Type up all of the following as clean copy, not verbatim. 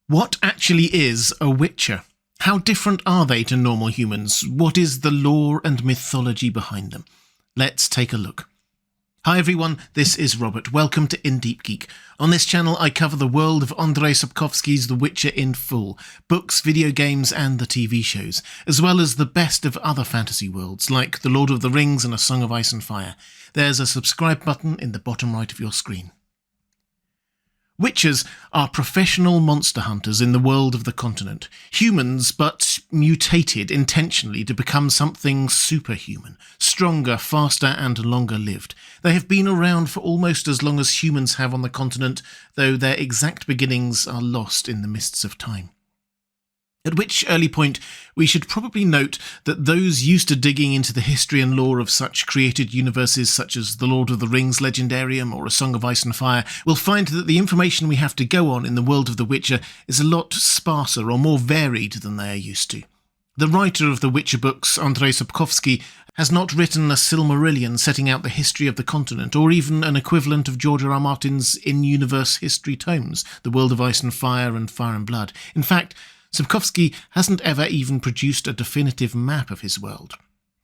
What actually is a Witcher? How different are they to normal humans? What is the lore and mythology behind them? Let's take a look. Hi everyone, this is Robert. Welcome to In Deep Geek. On this channel I cover the world of Andrzej Sapkowski's The Witcher in full, books, video games and the TV shows, as well as the best of other fantasy worlds like The Lord of the Rings and A Song of Ice and Fire. There's a subscribe button in the bottom right of your screen. Witchers are professional monster hunters in the world of the continent. Humans, but mutated intentionally to become something superhuman, stronger, faster and longer lived. They have been around for almost as long as humans have on the continent, though their exact beginnings are lost in the mists of time. At which early point we should probably note that those used to digging into the history and lore of such created universes such as The Lord of the Rings Legendarium or A Song of Ice and Fire will find that the information we have to go on in the world of The Witcher is a lot sparser or more varied than they are used to. The writer of the Witcher books, Andrzej Sapkowski, has not written a Silmarillion setting out the history of the continent, or even an equivalent of George R.R. Martin's in-universe history tomes, The World of Ice and Fire and Fire and Blood. In fact, Sapkowski hasn't ever even produced a definitive map of his world.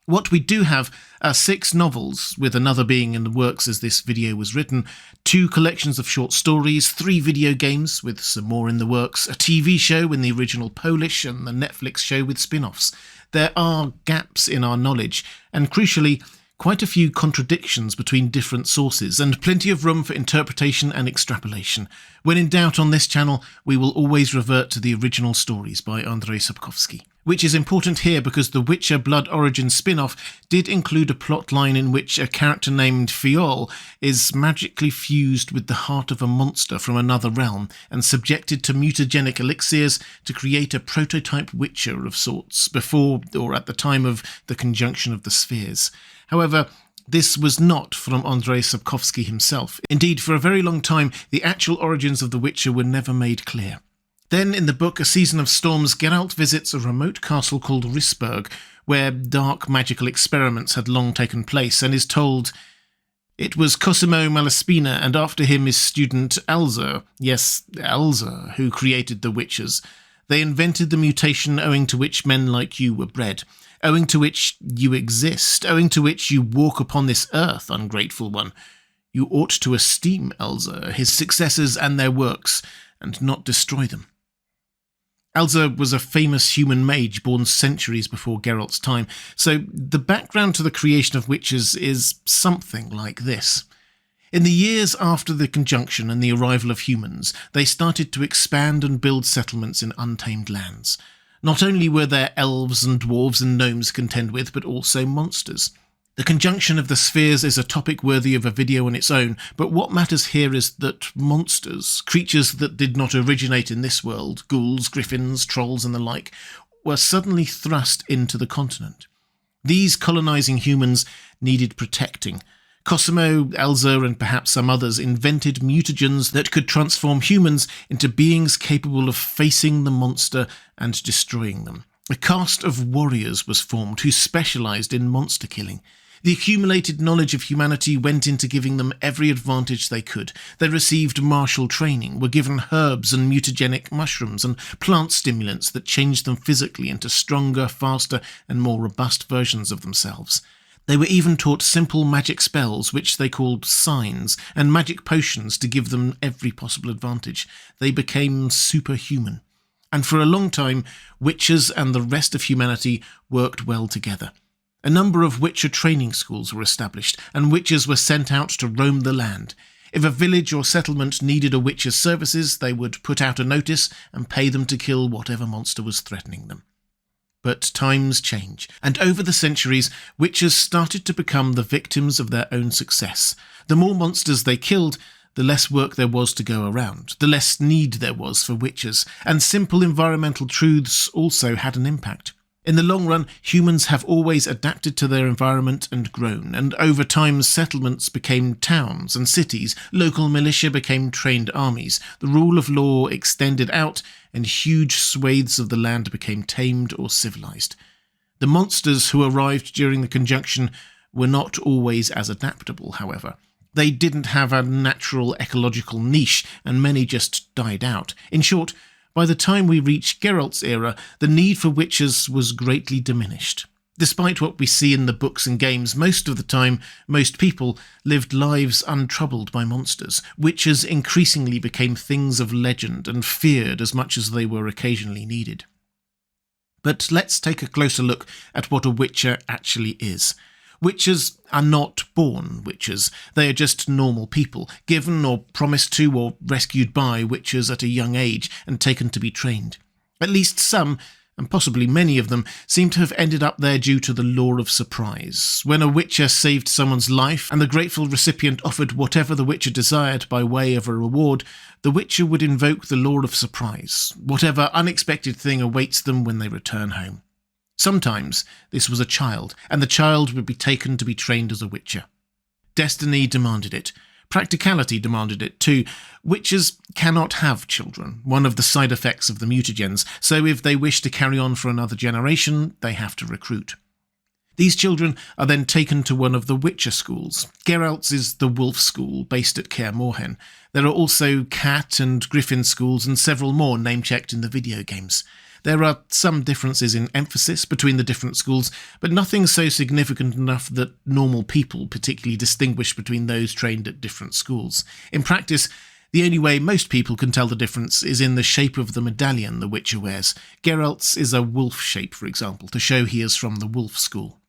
What we do have are 6 novels, with another being in the works as this video was written, 2 collections of short stories, 3 video games, with some more in the works, a TV show in the original Polish, and the Netflix show with spin-offs. There are gaps in our knowledge, and crucially, quite a few contradictions between different sources, and plenty of room for interpretation and extrapolation. When in doubt on this channel, we will always revert to the original stories by Andrzej Sapkowski. Which is important here because the Witcher Blood Origin spin-off did include a plotline in which a character named Fiol is magically fused with the heart of a monster from another realm and subjected to mutagenic elixirs to create a prototype Witcher of sorts before or at the time of the conjunction of the spheres. However, this was not from Andrzej Sapkowski himself. Indeed, for a very long time, the actual origins of the Witcher were never made clear. Then, in the book A Season of Storms, Geralt visits a remote castle called Risberg, where dark magical experiments had long taken place, and is told, "It was Cosimo Malaspina, and after him his student Elsa, yes, Elsa, who created the Witchers. They invented the mutation owing to which men like you were bred, owing to which you exist, owing to which you walk upon this earth, ungrateful one. You ought to esteem Elsa, his successors and their works, and not destroy them." Elsa was a famous human mage born centuries before Geralt's time, so the background to the creation of witches is something like this. In the years after the conjunction and the arrival of humans, they started to expand and build settlements in untamed lands. Not only were there elves and dwarves and gnomes to contend with, but also monsters. The conjunction of the spheres is a topic worthy of a video on its own, but what matters here is that monsters, creatures that did not originate in this world, ghouls, griffins, trolls and the like, were suddenly thrust into the continent. These colonising humans needed protecting. Cosimo, Elsa and perhaps some others invented mutagens that could transform humans into beings capable of facing the monster and destroying them. A caste of warriors was formed who specialised in monster killing. The accumulated knowledge of humanity went into giving them every advantage they could. They received martial training, were given herbs and mutagenic mushrooms and plant stimulants that changed them physically into stronger, faster and more robust versions of themselves. They were even taught simple magic spells, which they called signs, and magic potions to give them every possible advantage. They became superhuman. And for a long time, witches and the rest of humanity worked well together. A number of Witcher training schools were established, and witches were sent out to roam the land. If a village or settlement needed a witcher's services, they would put out a notice and pay them to kill whatever monster was threatening them. But times change, and over the centuries, witches started to become the victims of their own success. The more monsters they killed, the less work there was to go around, the less need there was for witches, and simple environmental truths also had an impact. In the long run, humans have always adapted to their environment and grown, and over time settlements became towns and cities, local militia became trained armies, the rule of law extended out, and huge swathes of the land became tamed or civilized. The monsters who arrived during the conjunction were not always as adaptable, however. They didn't have a natural ecological niche, and many just died out. In short, By the time we reach Geralt's era, the need for witches was greatly diminished. Despite what we see in the books and games, most of the time, most people lived lives untroubled by monsters. Witches increasingly became things of legend and feared as much as they were occasionally needed. But let's take a closer look at what a witcher actually is. Witches are not born witches. They are just normal people, given or promised to or rescued by witches at a young age and taken to be trained. At least some, and possibly many of them, seem to have ended up there due to the law of surprise. When a witcher saved someone's life and the grateful recipient offered whatever the witcher desired by way of a reward, the witcher would invoke the law of surprise. Whatever unexpected thing awaits them when they return home. Sometimes this was a child, and the child would be taken to be trained as a witcher. Destiny demanded it. Practicality demanded it too. Witches cannot have children, one of the side effects of the mutagens, so if they wish to carry on for another generation, they have to recruit. These children are then taken to one of the Witcher schools. Geralt's is the Wolf School, based at Kaer Morhen. There are also Cat and Griffin schools and several more name-checked in the video games. There are some differences in emphasis between the different schools, but nothing so significant enough that normal people particularly distinguish between those trained at different schools. In practice, the only way most people can tell the difference is in the shape of the medallion the Witcher wears. Geralt's is a wolf shape, for example, to show he is from the Wolf School.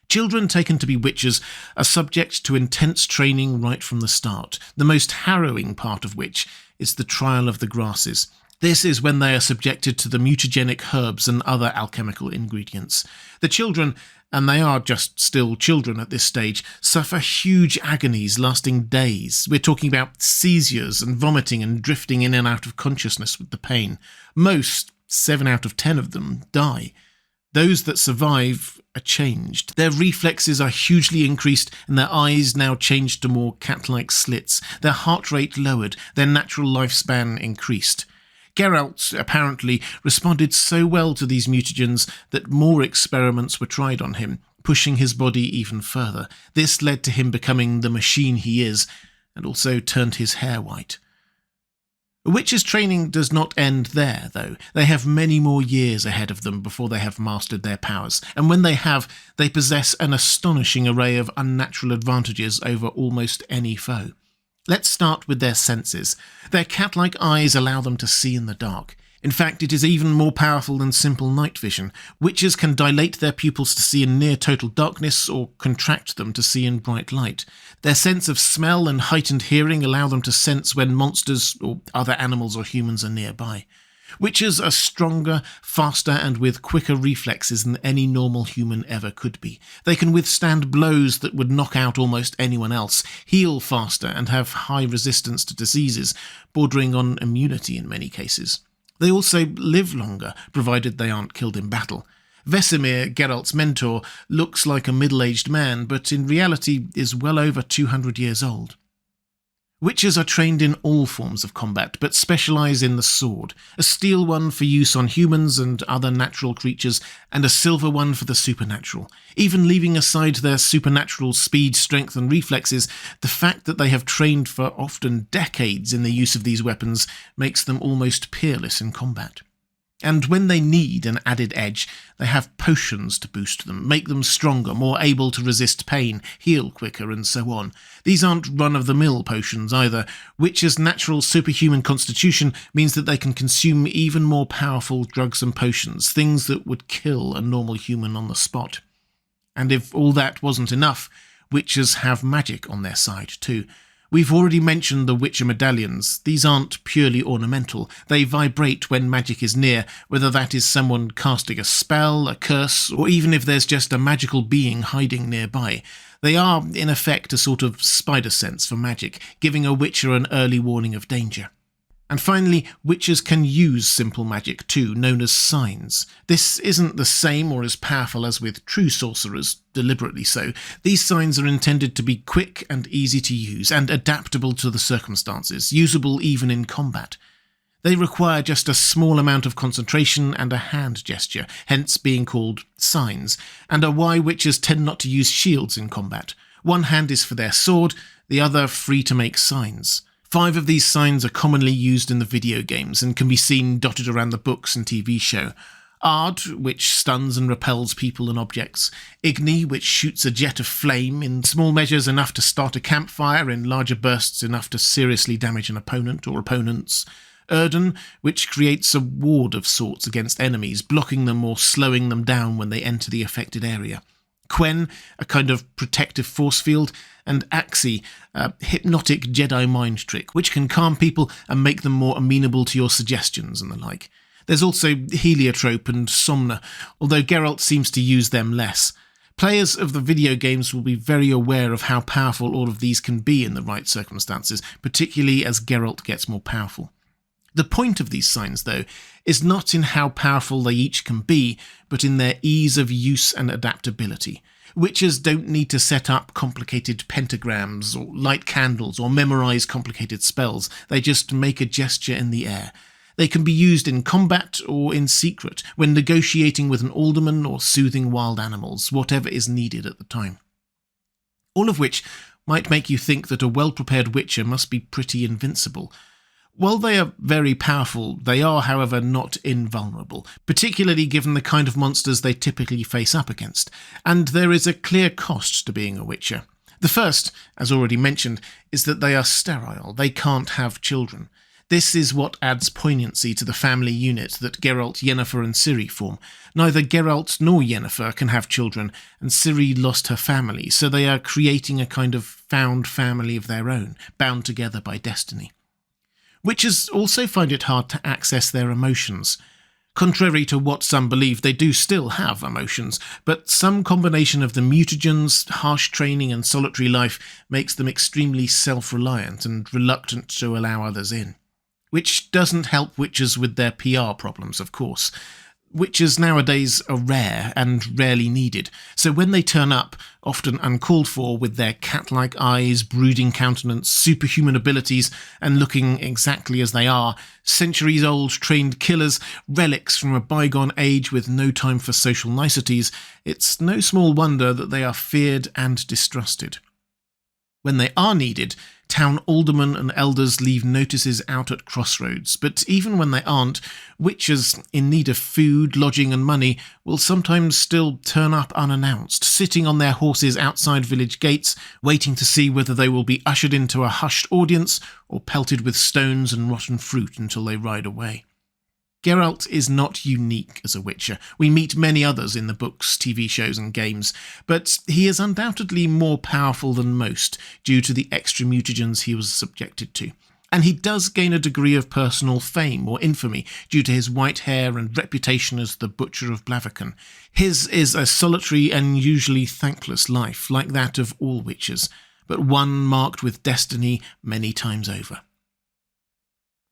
Children taken to be witches are subject to intense training right from the start, the most harrowing part of which is the trial of the grasses. This is when they are subjected to the mutagenic herbs and other alchemical ingredients. The children, and they are just still children at this stage, suffer huge agonies lasting days. We're talking about seizures and vomiting and drifting in and out of consciousness with the pain. Most, 7 out of 10 of them, die. Those that survive are changed. Their reflexes are hugely increased and their eyes now changed to more cat-like slits. Their heart rate lowered, their natural lifespan increased. Geralt apparently responded so well to these mutagens that more experiments were tried on him, pushing his body even further. This led to him becoming the machine he is, and also turned his hair white. A witch's training does not end there, though. They have many more years ahead of them before they have mastered their powers, and when they have, they possess an astonishing array of unnatural advantages over almost any foe. Let's start with their senses. Their cat-like eyes allow them to see in the dark. In fact, it is even more powerful than simple night vision. Witches can dilate their pupils to see in near total darkness or contract them to see in bright light. Their sense of smell and heightened hearing allow them to sense when monsters or other animals or humans are nearby. Witches are stronger, faster, and with quicker reflexes than any normal human ever could be. They can withstand blows that would knock out almost anyone else, heal faster, and have high resistance to diseases, bordering on immunity in many cases. They also live longer, provided they aren't killed in battle. Vesemir, Geralt's mentor, looks like a middle-aged man, but in reality is well over 200 years old. Witches are trained in all forms of combat, but specialise in the sword, a steel one for use on humans and other natural creatures, and a silver one for the supernatural. Even leaving aside their supernatural speed, strength and reflexes, the fact that they have trained for often decades in the use of these weapons makes them almost peerless in combat. And when they need an added edge, they have potions to boost them, make them stronger, more able to resist pain, heal quicker, and so on. These aren't run-of-the-mill potions either. Witches' natural superhuman constitution means that they can consume even more powerful drugs and potions, things that would kill a normal human on the spot. And if all that wasn't enough, witches have magic on their side too. We've already mentioned the Witcher medallions. These aren't purely ornamental. They vibrate when magic is near, whether that is someone casting a spell, a curse, or even if there's just a magical being hiding nearby. They are, in effect, a sort of spider sense for magic, giving a Witcher an early warning of danger. And finally, witches can use simple magic too, known as signs. This isn't the same or as powerful as with true sorcerers, deliberately so. These signs are intended to be quick and easy to use, and adaptable to the circumstances, usable even in combat. They require just a small amount of concentration and a hand gesture, hence being called signs, and are why witches tend not to use shields in combat. One hand is for their sword, the other free to make signs. 5 of these signs are commonly used in the video games and can be seen dotted around the books and TV show. Ard, which stuns and repels people and objects. Igni, which shoots a jet of flame, in small measures enough to start a campfire, in larger bursts enough to seriously damage an opponent or opponents. Erden, which creates a ward of sorts against enemies, blocking them or slowing them down when they enter the affected area. Quen, a kind of protective force field, and Axi, a hypnotic Jedi mind trick, which can calm people and make them more amenable to your suggestions and the like. There's also Heliotrope and Somna, although Geralt seems to use them less. Players of the video games will be very aware of how powerful all of these can be in the right circumstances, particularly as Geralt gets more powerful. The point of these signs, though, is not in how powerful they each can be, but in their ease of use and adaptability. Witchers don't need to set up complicated pentagrams or light candles or memorize complicated spells. They just make a gesture in the air. They can be used in combat or in secret, when negotiating with an alderman or soothing wild animals, whatever is needed at the time. All of which might make you think that a well-prepared Witcher must be pretty invincible. While they are very powerful, they are, however, not invulnerable, particularly given the kind of monsters they typically face up against, and there is a clear cost to being a Witcher. The first, as already mentioned, is that they are sterile. They can't have children. This is what adds poignancy to the family unit that Geralt, Yennefer and Ciri form. Neither Geralt nor Yennefer can have children, and Ciri lost her family, so they are creating a kind of found family of their own, bound together by destiny. Witchers also find it hard to access their emotions. Contrary to what some believe, they do still have emotions, but some combination of the mutagens, harsh training and solitary life makes them extremely self-reliant and reluctant to allow others in. Which doesn't help Witchers with their PR problems, of course. Witchers nowadays are rare and rarely needed, so when they turn up, often uncalled for, with their cat-like eyes, brooding countenance, superhuman abilities, and looking exactly as they are, centuries-old trained killers, relics from a bygone age with no time for social niceties, it's no small wonder that they are feared and distrusted. When they are needed, town aldermen and elders leave notices out at crossroads, but even when they aren't, witchers in need of food, lodging and money will sometimes still turn up unannounced, sitting on their horses outside village gates, waiting to see whether they will be ushered into a hushed audience or pelted with stones and rotten fruit until they ride away. Geralt is not unique as a Witcher. We meet many others in the books, TV shows and games, but he is undoubtedly more powerful than most due to the extra mutagens he was subjected to. And he does gain a degree of personal fame or infamy due to his white hair and reputation as the Butcher of Blaviken. His is a solitary and usually thankless life, like that of all Witchers, but one marked with destiny many times over.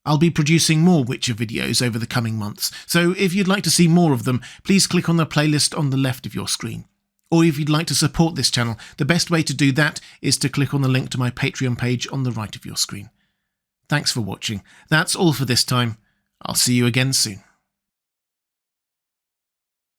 I'll be producing more Witcher videos over the coming months, so if you'd like to see more of them, please click on the playlist on the left of your screen. Or if you'd like to support this channel, the best way to do that is to click on the link to my Patreon page on the right of your screen. Thanks for watching. That's all for this time. I'll see you again soon.